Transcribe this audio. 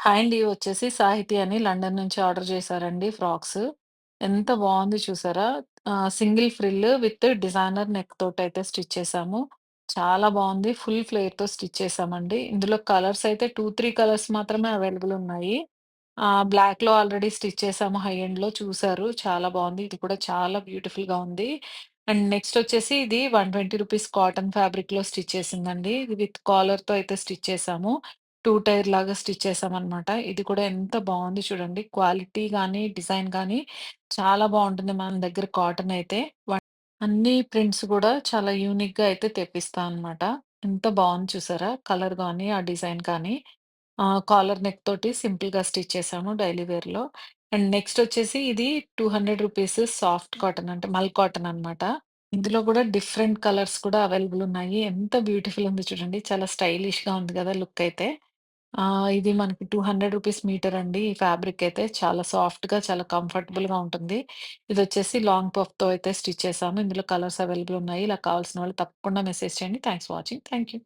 Hi అండి. వచ్చేసి సాహితీ అని లండన్ నుంచి ఆర్డర్ చేశారండి ఫ్రాక్స్. ఎంత బావుంది చూసారా? Single frill with designer neck తోటయితే స్టిచ్ చేశాము. చాలా బావుంది. ఫుల్ ఫ్లేర్‌తో స్టిచ్ చేశామండి. ఇందులో కలర్స్ అయితే 2, 3 కలర్స్ మాత్రమే అవైలబుల్ ఉన్నాయి. బ్లాక్‌లో ఆల్రెడీ స్టిచ్ చేశాము హై ఎండ్‌లో చూసారు. చాలా బావుంది. ఇది కూడా చాలా బ్యూటిఫుల్‌గా ఉంది. అండ్ నెక్స్ట్ వచ్చేసి ఇది రూ. 120 కాటన్ ఫ్యాబ్రిక్‌లో స్టిచ్ చేసిందండి. ఇది విత్ కాలర్‌తో అయితే స్టిచ్ చేశాము. 2 టైర్ లాగా స్టిచ్ చేశామనమాట. ఇది కూడా ఎంత బావుంది చూడండి. క్వాలిటీ గానీ, డిజైన్ గానీ చాలా బావుంటుంది మన దగ్గర కాటన్ అయితే. అన్ని ప్రింట్స్ గూడా చాలా యూనిక్‌గా అయితే తెప్పిస్తా అనమాట. ఎంత బావుంది చూసారా? కలర్ గానీ, ఆ డిజైన్ కానీ. కాలర్ నెక్ తోటి సింపుల్‌గా స్టిచ్ చేశాము డైలీ వేర్‌లో. అండ్ నెక్స్ట్ వచ్చేసి ఇది రూ. 200 సాఫ్ట్ కాటన్ అంటే మల్ కాటన్ అనమాట. ఇందులో గూడా డిఫరెంట్ కలర్స్ కూడా అవైలబుల్ ఉన్నాయి. ఎంత బ్యూటిఫుల్ ఉంది చూడండి. చాలా స్టైలిష్‌గా ఉంది గదా! లుక్ అయితే. ఇది మనకి రూ. 200 మీటర్ అండి. ఈ ఫ్యాబ్రిక్ అయితే చాలా సాఫ్ట్‌గా, చాలా కంఫర్టబుల్‌గా ఉంటుంది. ఇదొచ్చేసి లాంగ్ పఫ్‌తో అయితే స్టిచ్ చేశాము. ఇందులో కలర్స్ అవైలబుల్ ఉన్నాయి. ఇలా కావాల్సిన వాళ్ళు తప్పకుండా మెసేజ్ చేయండి. Thanks for watching. Thank you.